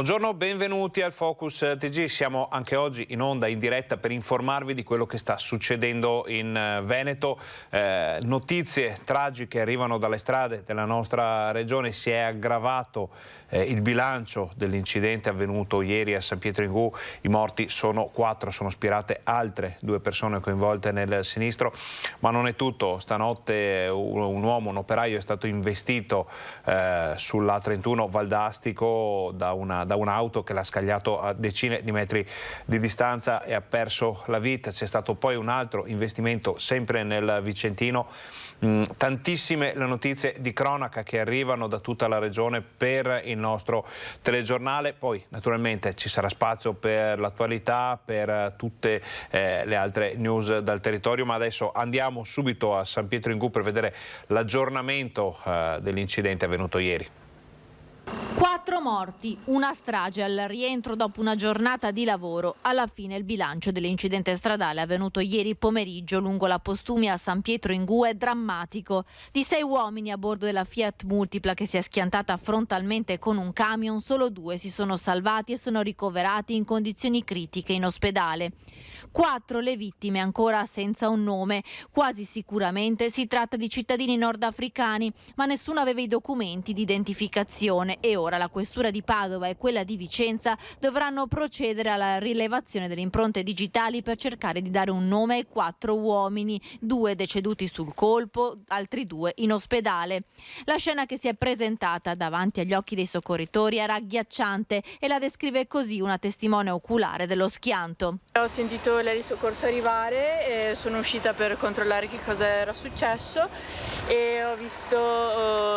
Buongiorno, benvenuti al Focus TG. Siamo anche oggi in onda, in diretta, per informarvi di quello che sta succedendo in Veneto. Notizie tragiche arrivano dalle strade della nostra regione. Si è aggravato il bilancio dell'incidente avvenuto ieri a San Pietro in Gu. I morti sono 4, sono spirate altre 2 persone coinvolte nel sinistro. Ma non è tutto. Stanotte un operaio è stato investito sulla 31 Valdastico da un'auto che l'ha scagliato a decine di metri di distanza e ha perso la vita. C'è stato poi un altro investimento sempre nel Vicentino. Tantissime le notizie di cronaca che arrivano da tutta la regione per il nostro telegiornale. Poi naturalmente ci sarà spazio per l'attualità, per tutte le altre news dal territorio, ma adesso andiamo subito a San Pietro in Gu per vedere l'aggiornamento dell'incidente avvenuto ieri. 4 morti, una strage al rientro dopo una giornata di lavoro. Alla fine il bilancio dell'incidente stradale avvenuto ieri pomeriggio lungo la Postumia a San Pietro in Gu è drammatico. Di 6 uomini a bordo della Fiat Multipla che si è schiantata frontalmente con un camion, solo 2 si sono salvati e sono ricoverati in condizioni critiche in ospedale. 4 le vittime ancora senza un nome. Quasi sicuramente si tratta di cittadini nordafricani, ma nessuno aveva i documenti di identificazione e ora la questura di Padova e quella di Vicenza dovranno procedere alla rilevazione delle impronte digitali per cercare di dare un nome ai 4 uomini, 2 deceduti sul colpo, altri 2 in ospedale. La scena che si è presentata davanti agli occhi dei soccorritori era agghiacciante e la descrive così una testimone oculare dello schianto. Ho sentito l'aereo di soccorso arrivare e sono uscita per controllare che cosa era successo e ho visto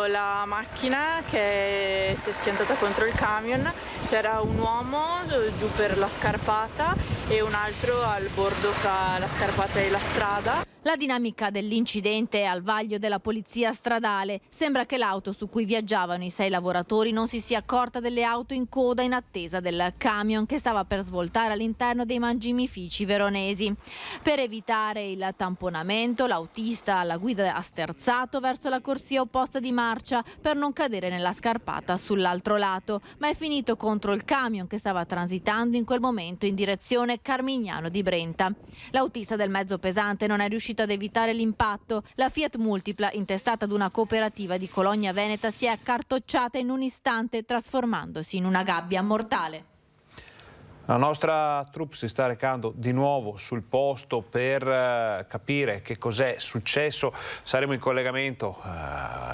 la macchina che si è schiantata contro il camion. C'era un uomo giù per la scarpata e un altro al bordo fra la scarpata e la strada. La dinamica dell'incidente è al vaglio della polizia stradale. Sembra che l'auto su cui viaggiavano i 6 lavoratori non si sia accorta delle auto in coda in attesa del camion che stava per svoltare all'interno dei mangimifici veronesi. Per evitare il tamponamento, l'autista alla guida ha sterzato verso la corsia opposta di marcia per non cadere nella scarpata sull'altro lato, ma è finito contro il camion che stava transitando in quel momento in direzione Carmignano di Brenta. L'autista del mezzo pesante non è riuscito ad evitare l'impatto. La Fiat Multipla, intestata ad una cooperativa di Cologna Veneta, si è accartocciata in un istante, trasformandosi in una gabbia mortale. La nostra troupe si sta recando di nuovo sul posto per capire che cos'è successo. Saremo in collegamento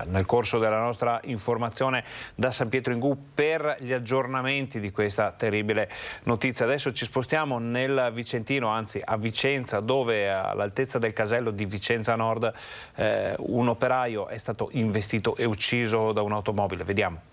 nel corso della nostra informazione da San Pietro in Gu per gli aggiornamenti di questa terribile notizia. Adesso ci spostiamo nel Vicentino, anzi a Vicenza, dove all'altezza del casello di Vicenza Nord un operaio è stato investito e ucciso da un'automobile. Vediamo.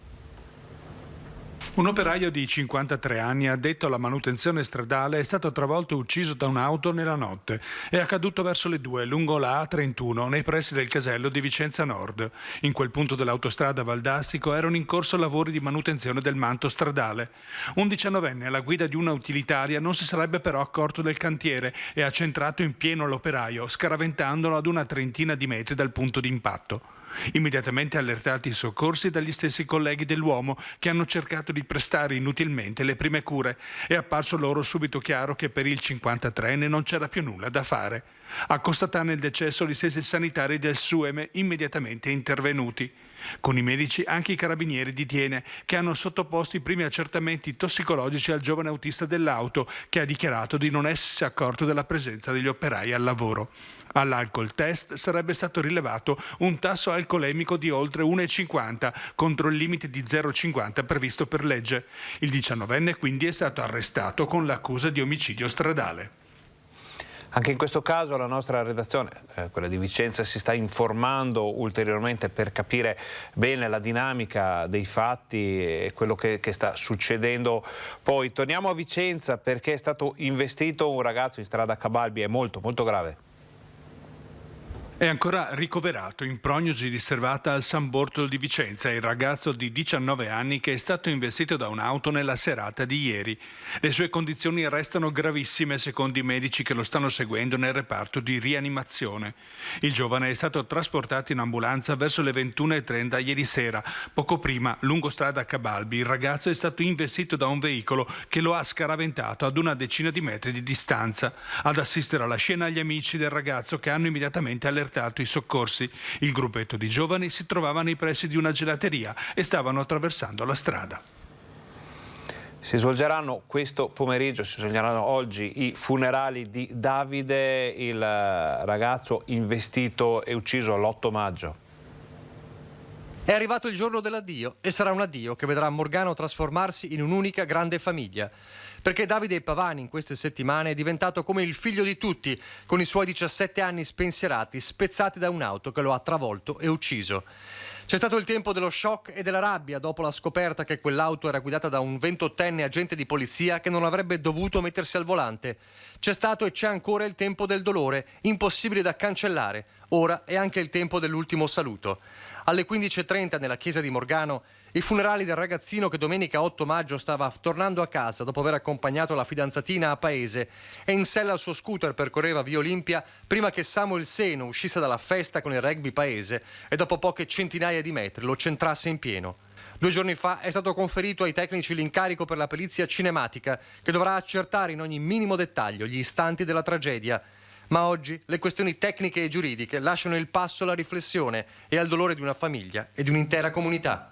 Un operaio di 53 anni addetto alla manutenzione stradale è stato travolto e ucciso da un'auto nella notte. È accaduto verso le 2 lungo la A31 nei pressi del casello di Vicenza Nord. In quel punto dell'autostrada Valdastico erano in corso lavori di manutenzione del manto stradale. Un 19enne alla guida di una utilitaria non si sarebbe però accorto del cantiere e ha centrato in pieno l'operaio, scaraventandolo ad una trentina di metri dal punto di impatto. Immediatamente allertati i soccorsi dagli stessi colleghi dell'uomo che hanno cercato di prestare inutilmente le prime cure, è apparso loro subito chiaro che per il 53enne non c'era più nulla da fare. A constatare il decesso gli stessi sanitari del SUEME immediatamente intervenuti. Con i medici anche i carabinieri di Thiene che hanno sottoposto i primi accertamenti tossicologici al giovane autista dell'auto che ha dichiarato di non essersi accorto della presenza degli operai al lavoro. All'alcol test sarebbe stato rilevato un tasso alcolemico di oltre 1,50 contro il limite di 0,50 previsto per legge. Il 19enne quindi è stato arrestato con l'accusa di omicidio stradale. Anche in questo caso la nostra redazione, quella di Vicenza, si sta informando ulteriormente per capire bene la dinamica dei fatti e quello che sta succedendo. Poi torniamo a Vicenza perché è stato investito un ragazzo in strada Cabalbi, è molto grave. È ancora ricoverato in prognosi riservata al San Bortolo di Vicenza il ragazzo di 19 anni che è stato investito da un'auto nella serata di ieri. Le sue condizioni restano gravissime secondo i medici che lo stanno seguendo nel reparto di rianimazione. Il giovane è stato trasportato in ambulanza verso le 21:30 ieri sera. Poco prima, lungo strada Cabalbi, il ragazzo è stato investito da un veicolo che lo ha scaraventato ad una decina di metri di distanza. Ad assistere alla scena gli amici del ragazzo che hanno immediatamente allertato i soccorsi. Il gruppetto di giovani si trovava nei pressi di una gelateria e stavano attraversando la strada. Si svolgeranno questo pomeriggio, si svolgeranno oggi i funerali di Davide, il ragazzo investito e ucciso l'8 maggio. È arrivato il giorno dell'addio e sarà un addio che vedrà Morgano trasformarsi in un'unica grande famiglia. Perché Davide Pavani in queste settimane è diventato come il figlio di tutti, con i suoi 17 anni spensierati, spezzati da un'auto che lo ha travolto e ucciso. C'è stato il tempo dello shock e della rabbia dopo la scoperta che quell'auto era guidata da un 28enne agente di polizia che non avrebbe dovuto mettersi al volante. C'è stato e c'è ancora il tempo del dolore, impossibile da cancellare. Ora è anche il tempo dell'ultimo saluto. Alle 15:30 nella chiesa di Morgano, i funerali del ragazzino che domenica 8 maggio stava tornando a casa dopo aver accompagnato la fidanzatina a paese e in sella al suo scooter percorreva via Olimpia prima che Samuel Seno uscisse dalla festa con il rugby paese e dopo poche centinaia di metri lo centrasse in pieno. 2 giorni fa è stato conferito ai tecnici l'incarico per la perizia cinematica che dovrà accertare in ogni minimo dettaglio gli istanti della tragedia. Ma oggi le questioni tecniche e giuridiche lasciano il passo alla riflessione e al dolore di una famiglia e di un'intera comunità.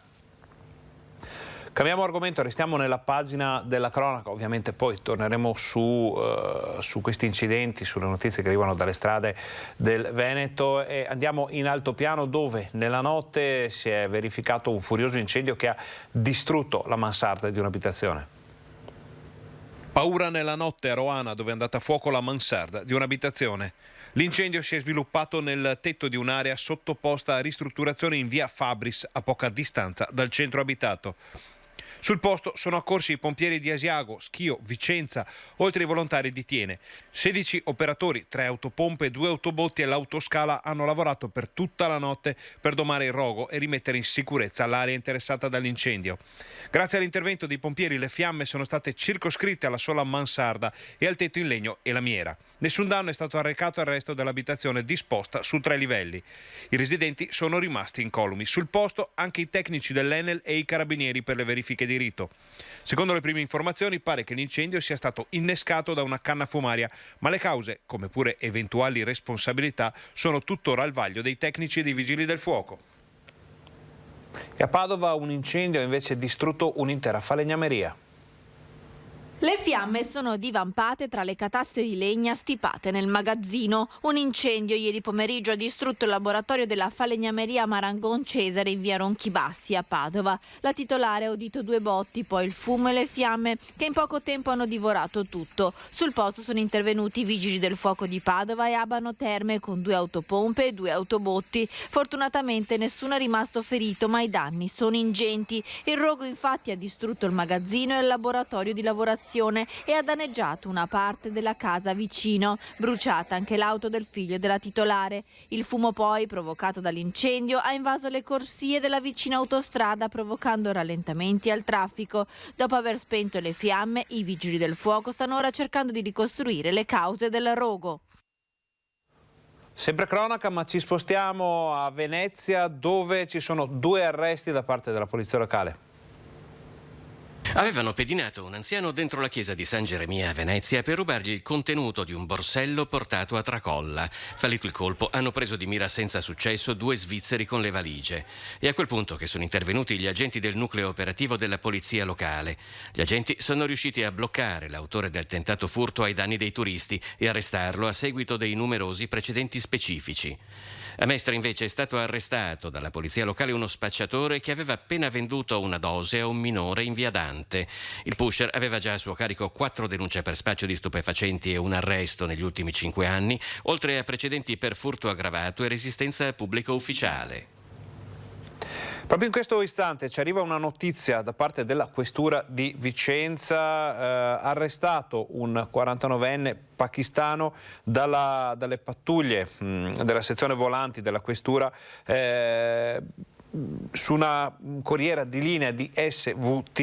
Cambiamo argomento, restiamo nella pagina della cronaca, ovviamente poi torneremo su questi incidenti, sulle notizie che arrivano dalle strade del Veneto e andiamo in altopiano dove nella notte si è verificato un furioso incendio che ha distrutto la mansarda di un'abitazione. Paura nella notte a Roana, dove è andata a fuoco la mansarda di un'abitazione. L'incendio si è sviluppato nel tetto di un'area sottoposta a ristrutturazione in via Fabris, a poca distanza dal centro abitato. Sul posto sono accorsi i pompieri di Asiago, Schio, Vicenza, oltre ai volontari di Tiene. 16 operatori, 3 autopompe, 2 autobotti e l'autoscala hanno lavorato per tutta la notte per domare il rogo e rimettere in sicurezza l'area interessata dall'incendio. Grazie all'intervento dei pompieri le fiamme sono state circoscritte alla sola mansarda e al tetto in legno e lamiera. Nessun danno è stato arrecato al resto dell'abitazione disposta su 3 livelli. I residenti sono rimasti incolumi. Sul posto anche i tecnici dell'Enel e i carabinieri per le verifiche di rito. Secondo le prime informazioni pare che l'incendio sia stato innescato da una canna fumaria, ma le cause, come pure eventuali responsabilità, sono tuttora al vaglio dei tecnici e dei vigili del fuoco. E a Padova un incendio ha invece distrutto un'intera falegnameria. Le fiamme sono divampate tra le cataste di legna stipate nel magazzino. Un incendio ieri pomeriggio ha distrutto il laboratorio della falegnameria Marangon Cesare in via Ronchibassi a Padova. La titolare ha udito 2 botti, poi il fumo e le fiamme che in poco tempo hanno divorato tutto. Sul posto sono intervenuti i vigili del fuoco di Padova e Abano Terme con 2 autopompe e 2 autobotti. Fortunatamente nessuno è rimasto ferito, ma i danni sono ingenti. Il rogo infatti ha distrutto il magazzino e il laboratorio di lavorazione e ha danneggiato una parte della casa vicino, bruciata anche l'auto del figlio della titolare. Il fumo poi, provocato dall'incendio, ha invaso le corsie della vicina autostrada provocando rallentamenti al traffico. Dopo aver spento le fiamme, i vigili del fuoco stanno ora cercando di ricostruire le cause del rogo. Sempre cronaca, ma ci spostiamo a Venezia dove ci sono 2 arresti da parte della polizia locale. Avevano pedinato un anziano dentro la chiesa di San Geremia a Venezia per rubargli il contenuto di un borsello portato a tracolla. Fallito il colpo, hanno preso di mira senza successo 2 svizzeri con le valigie. E a quel punto che sono intervenuti gli agenti del nucleo operativo della polizia locale. Gli agenti sono riusciti a bloccare l'autore del tentato furto ai danni dei turisti e arrestarlo a seguito dei numerosi precedenti specifici. A Mestre invece è stato arrestato dalla polizia locale uno spacciatore che aveva appena venduto una dose a un minore in via Dante. Il pusher aveva già a suo carico 4 denunce per spaccio di stupefacenti e un arresto negli ultimi 5 anni, oltre a precedenti per furto aggravato e resistenza a pubblico ufficiale. Proprio in questo istante ci arriva una notizia da parte della Questura di Vicenza, arrestato un 49enne pakistano dalle pattuglie della sezione volanti della Questura su una corriera di linea di SVT.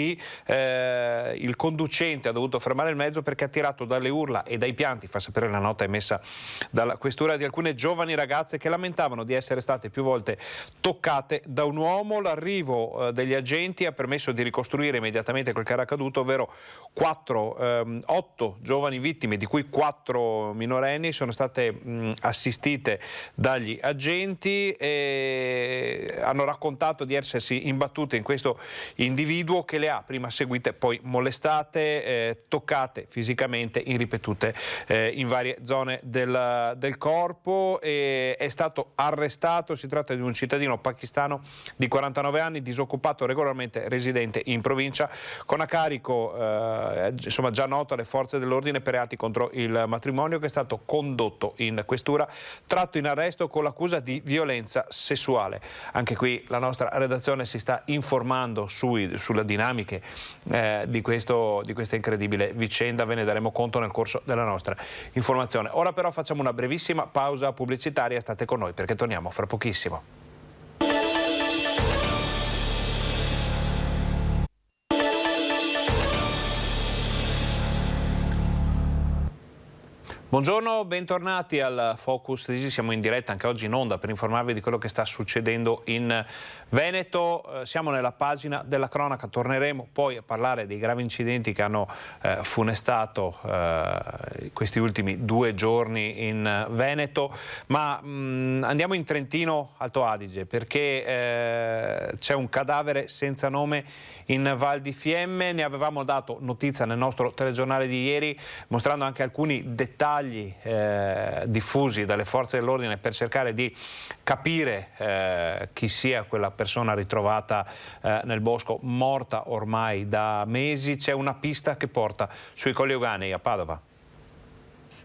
Il conducente ha dovuto fermare il mezzo perché attirato dalle urla e dai pianti, fa sapere la nota emessa dalla Questura, di alcune giovani ragazze che lamentavano di essere state più volte toccate da un uomo. L'arrivo degli agenti ha permesso di ricostruire immediatamente quel che era accaduto, ovvero 8 giovani vittime, di cui 4 minorenni, sono state assistite dagli agenti e hanno raccontato di essersi imbattute in questo individuo che le ha prima seguite, poi molestate, toccate fisicamente in ripetute in varie zone del corpo, e è stato arrestato. Si tratta di un cittadino pakistano di 49 anni, disoccupato, regolarmente residente in provincia, con a carico insomma già noto alle forze dell'ordine per reati contro il matrimonio, che è stato condotto in questura, tratto in arresto con l'accusa di violenza sessuale. Anche qui la nostra redazione si sta informando sulle dinamiche di questa incredibile vicenda. Ve ne daremo conto nel corso della nostra informazione. Ora però facciamo una brevissima pausa pubblicitaria, state con noi perché torniamo fra pochissimo. Buongiorno, bentornati al Focus TG. Siamo in diretta anche oggi in onda per informarvi di quello che sta succedendo in Veneto. Siamo nella pagina della cronaca, torneremo poi a parlare dei gravi incidenti che hanno funestato questi ultimi 2 giorni in Veneto, ma andiamo in Trentino Alto Adige perché c'è un cadavere senza nome in Val di Fiemme. Ne avevamo dato notizia nel nostro telegiornale di ieri, mostrando anche alcuni dettagli diffusi dalle forze dell'ordine per cercare di capire chi sia quella persona ritrovata nel bosco, morta ormai da mesi. C'è una pista che porta sui Colli Euganei a Padova.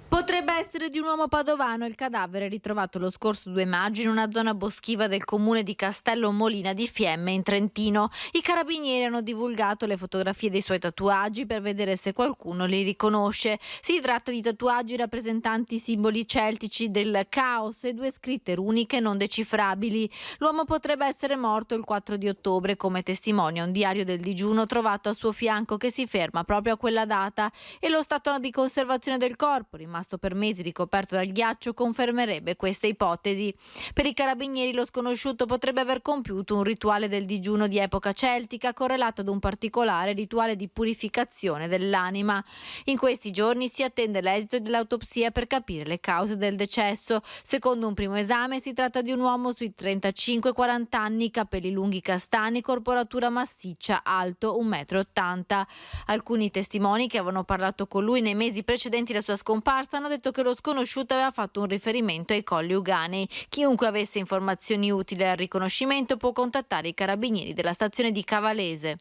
Potrebbe essere di un uomo padovano il cadavere ritrovato lo scorso 2 maggio in una zona boschiva del comune di Castello Molina di Fiemme in Trentino. I carabinieri hanno divulgato le fotografie dei suoi tatuaggi per vedere se qualcuno li riconosce. Si tratta di tatuaggi rappresentanti simboli celtici del caos e 2 scritte runiche non decifrabili. L'uomo potrebbe essere morto il 4 di ottobre, come testimonia un diario del digiuno trovato a suo fianco che si ferma proprio a quella data, e lo stato di conservazione del corpo, rimasto per mesi ricoperto dal ghiaccio, confermerebbe questa ipotesi. Per i carabinieri lo sconosciuto potrebbe aver compiuto un rituale del digiuno di epoca celtica correlato ad un particolare rituale di purificazione dell'anima. In questi giorni si attende l'esito dell'autopsia per capire le cause del decesso. Secondo un primo esame si tratta di un uomo sui 35-40 anni, capelli lunghi castani, corporatura massiccia, alto 1,80 m. Alcuni testimoni che avevano parlato con lui nei mesi precedenti la sua scomparsa hanno detto che lo sconosciuto aveva fatto un riferimento ai Colli Euganei. Chiunque avesse informazioni utili al riconoscimento può contattare i carabinieri della stazione di Cavalese.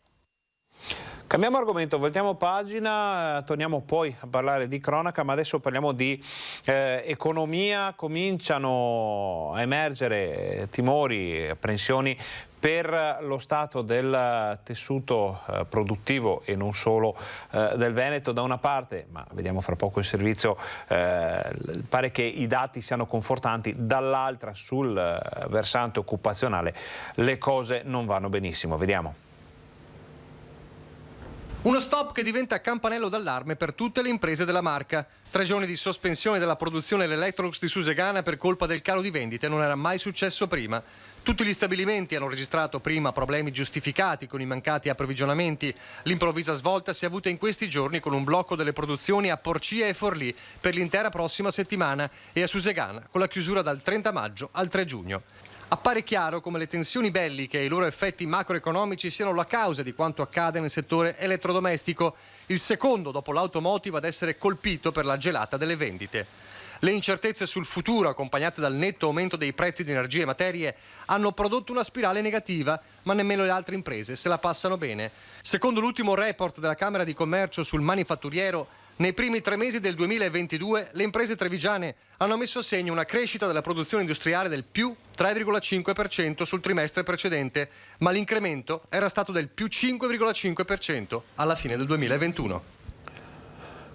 Cambiamo argomento, voltiamo pagina, torniamo poi a parlare di cronaca, ma adesso parliamo di economia. Cominciano a emergere timori, apprensioni per lo stato del tessuto produttivo e non solo del Veneto da una parte, ma vediamo fra poco il servizio, pare che i dati siano confortanti, dall'altra sul versante occupazionale le cose non vanno benissimo. Vediamo. Uno stop che diventa campanello d'allarme per tutte le imprese della marca. 3 giorni di sospensione della produzione dell'Electrolux di Susegana per colpa del calo di vendite non era mai successo prima. Tutti gli stabilimenti hanno registrato prima problemi giustificati con i mancati approvvigionamenti. L'improvvisa svolta si è avuta in questi giorni con un blocco delle produzioni a Porcia e Forlì per l'intera prossima settimana e a Susegana con la chiusura dal 30 maggio al 3 giugno. Appare chiaro come le tensioni belliche e i loro effetti macroeconomici siano la causa di quanto accade nel settore elettrodomestico, il secondo dopo l'automotive ad essere colpito per la gelata delle vendite. Le incertezze sul futuro, accompagnate dal netto aumento dei prezzi di energie e materie, hanno prodotto una spirale negativa, ma nemmeno le altre imprese se la passano bene. Secondo l'ultimo report della Camera di Commercio sul manifatturiero, Nei primi 3 mesi del 2022 le imprese trevigiane hanno messo a segno una crescita della produzione industriale del più 3,5% sul trimestre precedente, ma l'incremento era stato del più 5,5% alla fine del 2021.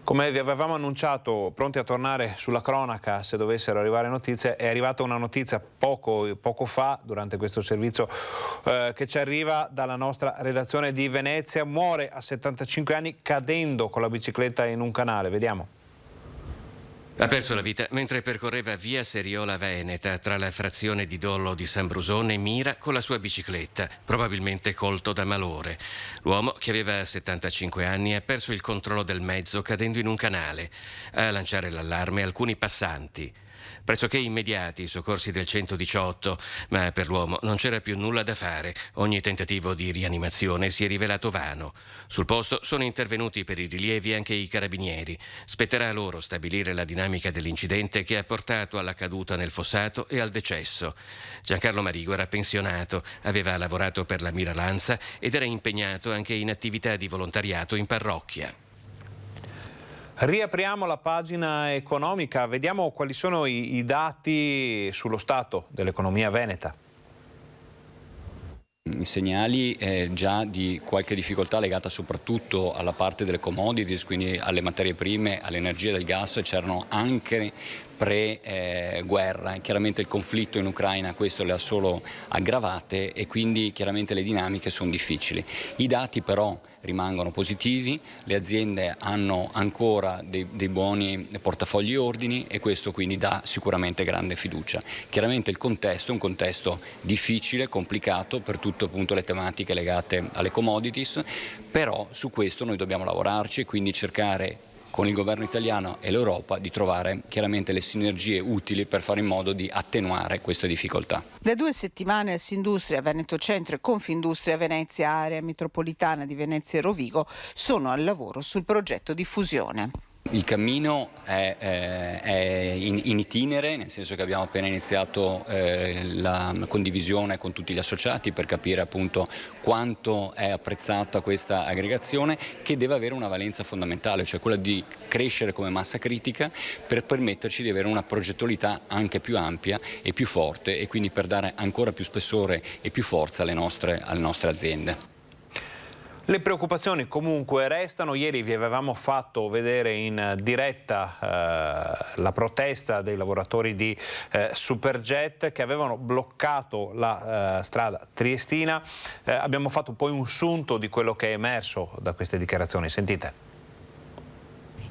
Come vi avevamo annunciato, pronti a tornare sulla cronaca se dovessero arrivare notizie, è arrivata una notizia poco fa durante questo servizio che ci arriva dalla nostra redazione di Venezia. Muore a 75 anni cadendo con la bicicletta in un canale. Vediamo. Ha perso la vita mentre percorreva via Seriola Veneta tra la frazione di Dollo di San Brusone e Mira con la sua bicicletta, probabilmente colto da malore. L'uomo, che aveva 75 anni, ha perso il controllo del mezzo cadendo in un canale. A lanciare l'allarme alcuni passanti. Pressoché immediati i soccorsi del 118, ma per l'uomo non c'era più nulla da fare. Ogni tentativo di rianimazione si è rivelato vano. Sul posto sono intervenuti per i rilievi anche i carabinieri. Spetterà a loro stabilire la dinamica dell'incidente che ha portato alla caduta nel fossato e al decesso. Giancarlo Marigo era pensionato, aveva lavorato per la Miralanza ed era impegnato anche in attività di volontariato in parrocchia. Riapriamo la pagina economica, vediamo quali sono i dati sullo stato dell'economia veneta. I segnali già di qualche difficoltà legata soprattutto alla parte delle commodities, quindi alle materie prime, all'energia del gas, c'erano anche pre-guerra. Chiaramente il conflitto in Ucraina questo le ha solo aggravate e quindi chiaramente le dinamiche sono difficili. I dati però rimangono positivi, le aziende hanno ancora dei buoni portafogli ordini e questo quindi dà sicuramente grande fiducia. Chiaramente il contesto è un contesto difficile, complicato per tutte appunto le tematiche legate alle commodities, però su questo noi dobbiamo lavorarci e quindi cercare con il governo italiano e l'Europa di trovare chiaramente le sinergie utili per fare in modo di attenuare queste difficoltà. Da 2 settimane Assindustria, Veneto Centro e Confindustria Venezia, area metropolitana di Venezia e Rovigo, sono al lavoro sul progetto di fusione. Il cammino è in itinere, nel senso che abbiamo appena iniziato la condivisione con tutti gli associati per capire appunto quanto è apprezzata questa aggregazione, che deve avere una valenza fondamentale, cioè quella di crescere come massa critica per permetterci di avere una progettualità anche più ampia e più forte e quindi per dare ancora più spessore e più forza alle nostre aziende. Le preoccupazioni comunque restano. Ieri vi avevamo fatto vedere in diretta la protesta dei lavoratori di Superjet che avevano bloccato la strada triestina. Abbiamo fatto poi un sunto di quello che è emerso da queste dichiarazioni. Sentite.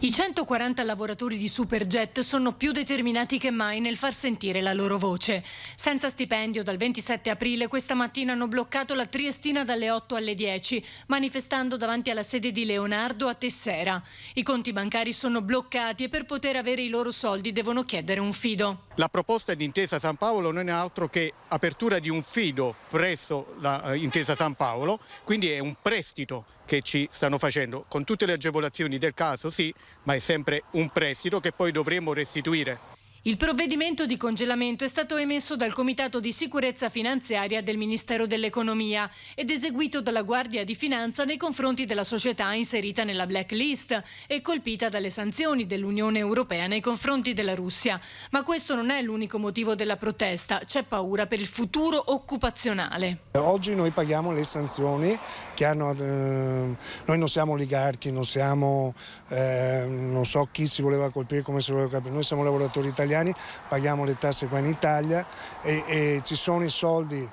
I 140 lavoratori di Superjet sono più determinati che mai nel far sentire la loro voce. Senza stipendio dal 27 aprile questa mattina hanno bloccato la Triestina dalle 8 alle 10, manifestando davanti alla sede di Leonardo a Tessera. I conti bancari sono bloccati e per poter avere i loro soldi devono chiedere un fido. La proposta di Intesa San Paolo non è altro che apertura di un fido presso la Intesa San Paolo, quindi è un prestito che ci stanno facendo con tutte le agevolazioni del caso, sì, ma è sempre un prestito che poi dovremo restituire. Il provvedimento di congelamento è stato emesso dal Comitato di Sicurezza Finanziaria del Ministero dell'Economia ed eseguito dalla Guardia di Finanza nei confronti della società inserita nella blacklist e colpita dalle sanzioni dell'Unione Europea nei confronti della Russia. Ma questo non è l'unico motivo della protesta, c'è paura per il futuro occupazionale. Oggi noi paghiamo le sanzioni che hanno, noi non siamo oligarchi, non siamo, non so chi si voleva colpire, come si voleva capire, noi siamo lavoratori italiani. Paghiamo le tasse qua in Italia e ci sono i soldi,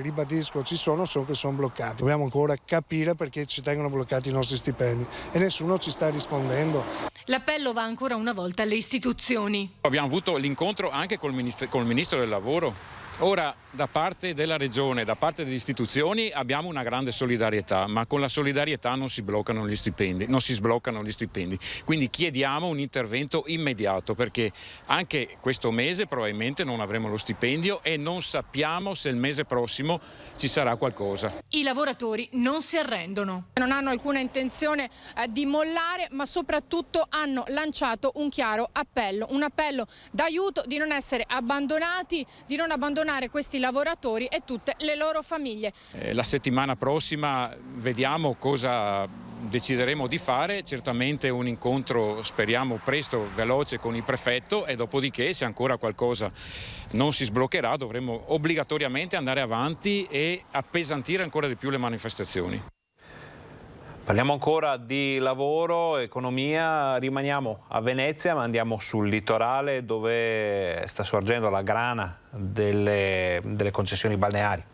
ribadisco, ci sono, solo che sono bloccati. Dobbiamo ancora capire perché ci tengono bloccati i nostri stipendi e nessuno ci sta rispondendo. L'appello va ancora una volta alle istituzioni. Abbiamo avuto l'incontro anche col Ministro del Lavoro. Ora, da parte della Regione, da parte delle istituzioni abbiamo una grande solidarietà, ma con la solidarietà non si sbloccano gli stipendi. Quindi chiediamo un intervento immediato perché anche questo mese probabilmente non avremo lo stipendio e non sappiamo se il mese prossimo ci sarà qualcosa. I lavoratori non si arrendono. Non hanno alcuna intenzione di mollare, ma soprattutto hanno lanciato un chiaro appello, un appello d'aiuto, di non essere abbandonati, di non abbandonare questi lavoratori e tutte le loro famiglie. La settimana prossima vediamo cosa decideremo di fare certamente un incontro, speriamo presto, veloce con il prefetto, e dopodiché, se ancora qualcosa non si sbloccherà, dovremo obbligatoriamente andare avanti e appesantire ancora di più le manifestazioni. Parliamo ancora di lavoro, economia, rimaniamo a Venezia ma andiamo sul litorale dove sta sorgendo la grana delle concessioni balneari.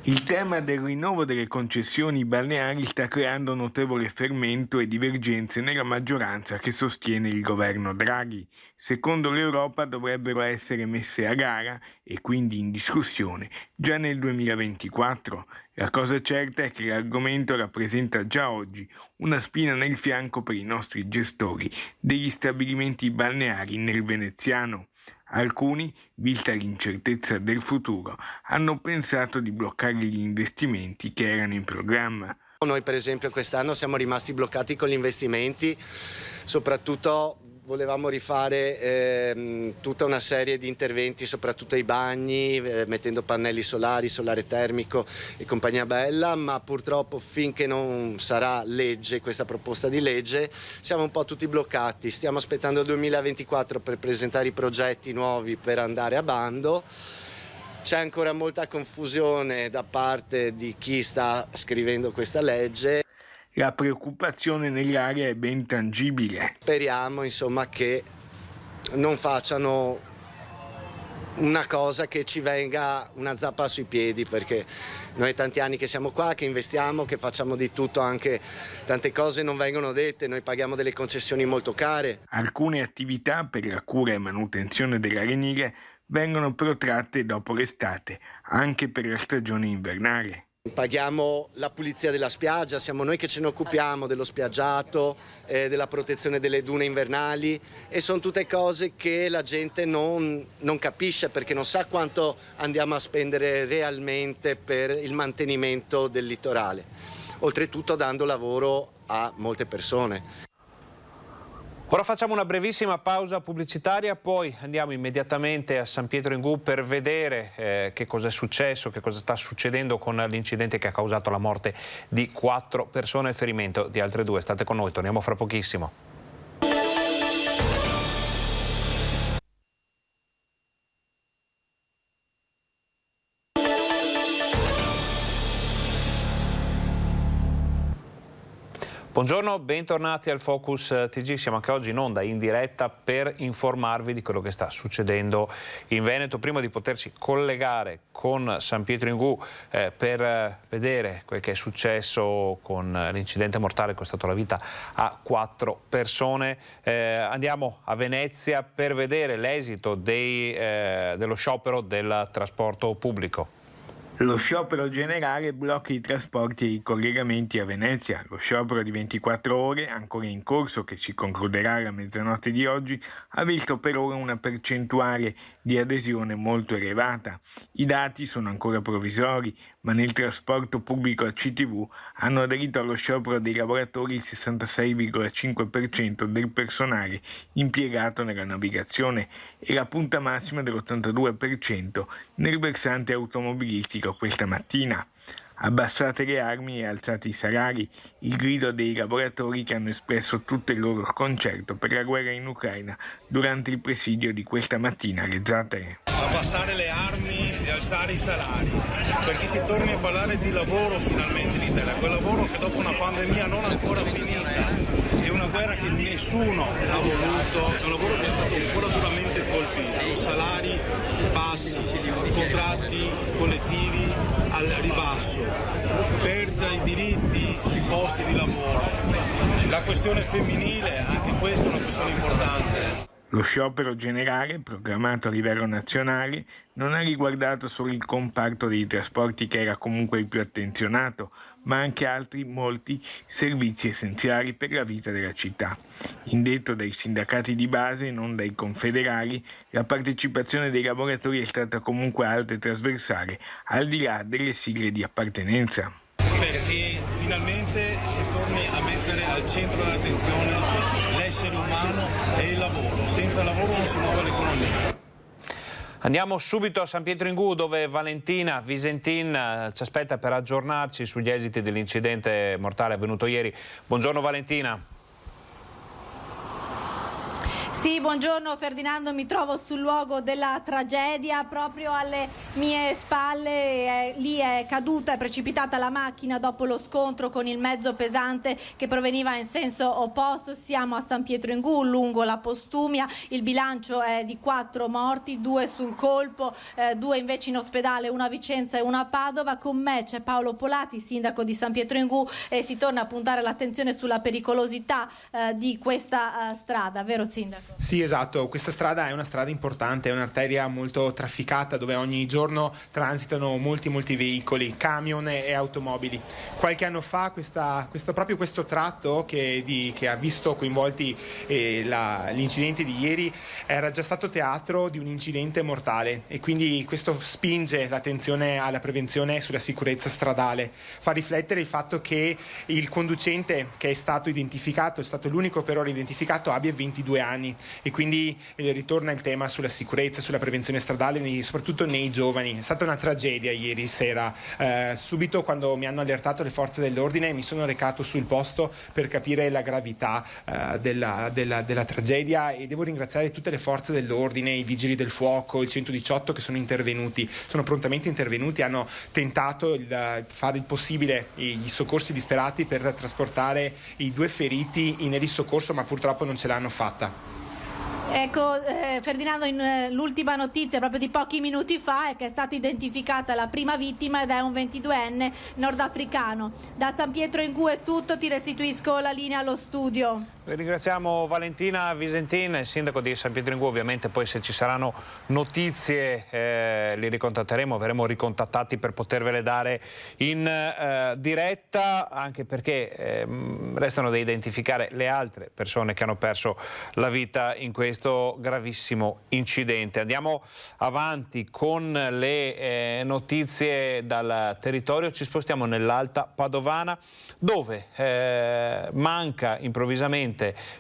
Il tema del rinnovo delle concessioni balneari sta creando notevole fermento e divergenze nella maggioranza che sostiene il governo Draghi. Secondo l'Europa dovrebbero essere messe a gara e quindi in discussione già nel 2024. La cosa certa è che l'argomento rappresenta già oggi una spina nel fianco per i nostri gestori degli stabilimenti balneari nel veneziano. Alcuni, vista l'incertezza del futuro, hanno pensato di bloccare gli investimenti che erano in programma. Noi per esempio quest'anno siamo rimasti bloccati con gli investimenti, soprattutto volevamo rifare tutta una serie di interventi, soprattutto ai bagni, mettendo pannelli solari, solare termico e compagnia bella, ma purtroppo finché non sarà legge questa proposta di legge siamo un po' tutti bloccati. Stiamo aspettando il 2024 per presentare i progetti nuovi per andare a bando. C'è ancora molta confusione da parte di chi sta scrivendo questa legge. La preoccupazione nell'area è ben tangibile. Speriamo insomma che non facciano una cosa che ci venga una zappa sui piedi, perché noi tanti anni che siamo qua, che investiamo, che facciamo di tutto, anche tante cose non vengono dette, noi paghiamo delle concessioni molto care. Alcune attività per la cura e manutenzione dell'arenile vengono protratte dopo l'estate, anche per la stagione invernale. Paghiamo la pulizia della spiaggia, siamo noi che ce ne occupiamo dello spiaggiato, della protezione delle dune invernali, e sono tutte cose che la gente non capisce, perché non sa quanto andiamo a spendere realmente per il mantenimento del litorale, oltretutto dando lavoro a molte persone. Ora facciamo una brevissima pausa pubblicitaria, poi andiamo immediatamente a San Pietro Ingù per vedere che cosa è successo, che cosa sta succedendo con l'incidente che ha causato la morte di 4 persone e il ferimento di altre 2. State con noi, torniamo fra pochissimo. Buongiorno, bentornati al Focus TG. Siamo anche oggi in onda, in diretta, per informarvi di quello che sta succedendo in Veneto. Prima di poterci collegare con San Pietro Ingù per vedere quel che è successo con l'incidente mortale che è costato la vita a 4 persone, andiamo a Venezia per vedere l'esito dello sciopero del trasporto pubblico. Lo sciopero generale blocca i trasporti e i collegamenti a Venezia. Lo sciopero di 24 ore, ancora in corso, che si concluderà alla mezzanotte di oggi, ha visto per ora una percentuale di adesione molto elevata. I dati sono ancora provvisori, ma nel trasporto pubblico a CTV hanno aderito allo sciopero dei lavoratori il 66,5% del personale impiegato nella navigazione e la punta massima dell'82% nel versante automobilistico questa mattina. Abbassate le armi e alzate i salari, il grido dei lavoratori che hanno espresso tutto il loro sconcerto per la guerra in Ucraina durante il presidio di questa mattina alle Zattere. Abbassare le armi e alzare i salari, perché si torni a parlare di lavoro finalmente in Italia, quel lavoro che dopo una pandemia non ancora finita, è una guerra che nessuno ha voluto, è un lavoro che è stato ancora duramente colpito, salari bassi, contratti collettivi al ribasso, perdita di diritti sui posti di lavoro, la questione femminile, anche questa è una questione importante. Lo sciopero generale, programmato a livello nazionale, non ha riguardato solo il comparto dei trasporti, che era comunque il più attenzionato, ma anche altri molti servizi essenziali per la vita della città. Indetto dai sindacati di base, non dai confederali, la partecipazione dei lavoratori è stata comunque alta e trasversale, al di là delle sigle di appartenenza. Perché finalmente si torni a mettere al centro dell'attenzione l'essere umano e il lavoro. Senza lavoro non si muove l'economia. Andiamo subito a San Pietro in Gu, dove Valentina Visentin ci aspetta per aggiornarci sugli esiti dell'incidente mortale avvenuto ieri. Buongiorno Valentina. Sì, buongiorno Ferdinando, mi trovo sul luogo della tragedia, proprio alle mie spalle, lì è caduta e precipitata la macchina dopo lo scontro con il mezzo pesante che proveniva in senso opposto. Siamo a San Pietro in Gu, lungo la Postumia, il bilancio è di 4 morti, 2 sul colpo, 2 invece in ospedale, una a Vicenza e una a Padova. Con me c'è Paolo Polati, sindaco di San Pietro in Gu, e si torna a puntare l'attenzione sulla pericolosità di questa strada, vero sindaco? Sì, esatto, questa strada è una strada importante, è un'arteria molto trafficata dove ogni giorno transitano molti veicoli, camion e automobili. Qualche anno fa proprio questo tratto che ha visto coinvolti l'incidente di ieri era già stato teatro di un incidente mortale, e quindi questo spinge l'attenzione alla prevenzione sulla sicurezza stradale. Fa riflettere il fatto che il conducente che è stato identificato, è stato l'unico per ora identificato, abbia 22 anni. E quindi ritorna il tema sulla sicurezza, sulla prevenzione stradale, soprattutto nei giovani. È stata una tragedia ieri sera. Subito quando mi hanno allertato le forze dell'ordine mi sono recato sul posto per capire la gravità della tragedia, e devo ringraziare tutte le forze dell'ordine, i vigili del fuoco, il 118 che sono intervenuti, sono prontamente intervenuti, hanno tentato di fare il possibile, i soccorsi disperati per trasportare i 2 feriti in elisoccorso, ma purtroppo non ce l'hanno fatta. Ecco Ferdinando, l'ultima notizia proprio di pochi minuti fa è che è stata identificata la prima vittima ed è un 22enne nordafricano. Da San Pietro in Gu è tutto, ti restituisco la linea allo studio. Ringraziamo Valentina Visentin, il sindaco di San Pietro in Gu. Ovviamente poi se ci saranno notizie li ricontatteremo, verremo ricontattati per potervele dare in diretta, anche perché restano da identificare le altre persone che hanno perso la vita in questo gravissimo incidente. Andiamo avanti con le notizie dal territorio, ci spostiamo nell'Alta Padovana, dove manca improvvisamente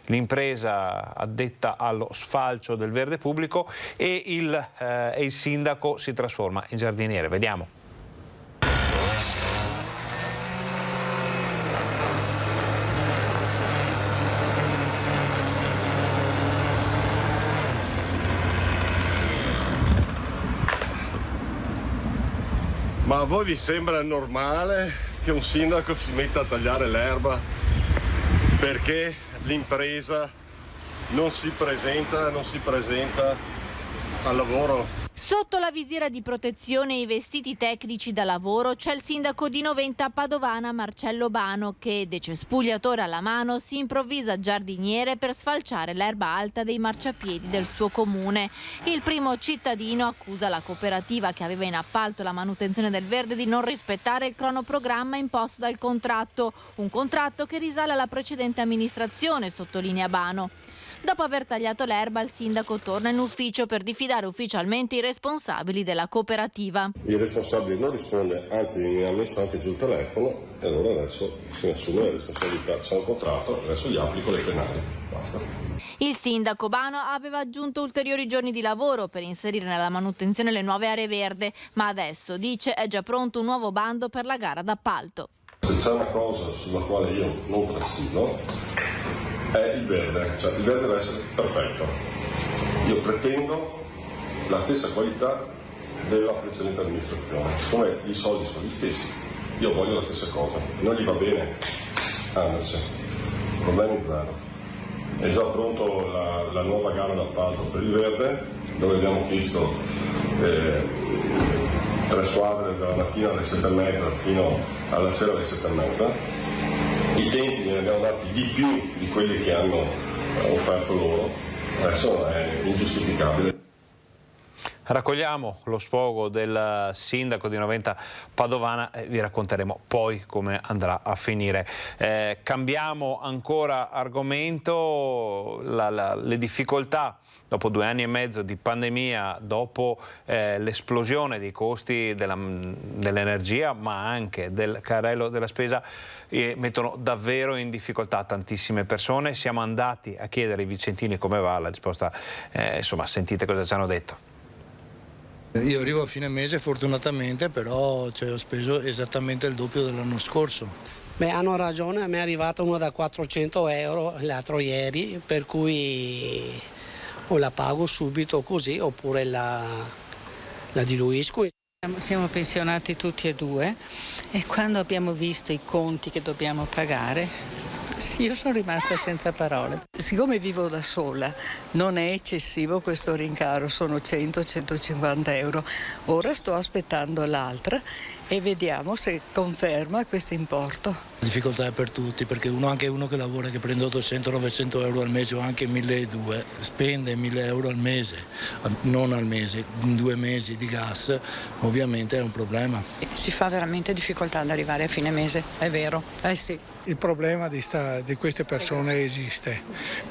l'impresa addetta allo sfalcio del verde pubblico e il sindaco si trasforma in giardiniere. Vediamo. Ma a voi vi sembra normale che un sindaco si metta a tagliare l'erba perché l'impresa non si presenta al lavoro? Sotto la visiera di protezione e i vestiti tecnici da lavoro c'è il sindaco di Noventa Padovana Marcello Bano che, decespugliatore alla mano, si improvvisa giardiniere per sfalciare l'erba alta dei marciapiedi del suo comune. Il primo cittadino accusa la cooperativa che aveva in appalto la manutenzione del verde di non rispettare il cronoprogramma imposto dal contratto, un contratto che risale alla precedente amministrazione, sottolinea Bano. Dopo aver tagliato l'erba, il sindaco torna in ufficio per diffidare ufficialmente i responsabili della cooperativa. Il responsabile non risponde, anzi mi ha messo anche giù il telefono, e allora adesso si assume la responsabilità. C'è un contratto, adesso gli applico le penali. Basta. Il sindaco Bano aveva aggiunto ulteriori giorni di lavoro per inserire nella manutenzione le nuove aree verde, ma adesso, dice, è già pronto un nuovo bando per la gara d'appalto. Se c'è una cosa sulla quale io non presido è il verde, cioè il verde deve essere perfetto. Io pretendo la stessa qualità della precedente amministrazione. Siccome i soldi sono gli stessi, io voglio la stessa cosa. Non gli va bene, anzi, problemi zero. È già pronto la nuova gara d'appalto per il verde, dove abbiamo chiesto 3 squadre dalla mattina alle 7:30 fino alla sera alle 7:30. I tempi ne abbiamo dati di più di quelli che hanno offerto loro, adesso è ingiustificabile. Raccogliamo lo sfogo del sindaco di Noventa Padovana e vi racconteremo poi come andrà a finire. Cambiamo ancora argomento, le difficoltà dopo 2 anni e mezzo di pandemia, dopo l'esplosione dei costi dell'energia ma anche del carrello della spesa, mettono davvero in difficoltà tantissime persone. Siamo andati a chiedere ai vicentini come va, la risposta insomma, sentite cosa ci hanno detto. Io arrivo a fine mese fortunatamente, però ho speso esattamente il doppio dell'anno scorso. Beh, hanno ragione, a me è arrivato uno da 400 euro l'altro ieri, per cui o la pago subito così oppure la diluisco. Siamo pensionati tutti e due e quando abbiamo visto i conti che dobbiamo pagare, io sono rimasta senza parole. Siccome vivo da sola, non è eccessivo questo rincaro, sono 100-150 euro. Ora sto aspettando l'altra e vediamo se conferma questo importo. La difficoltà è per tutti, perché anche uno che lavora, che prende 800-900 euro al mese o anche 1.200, spende 1.000 euro al mese, non al mese, in 2 mesi di gas, ovviamente è un problema. Si fa veramente difficoltà ad arrivare a fine mese, è vero? Sì. Il problema di queste persone esiste,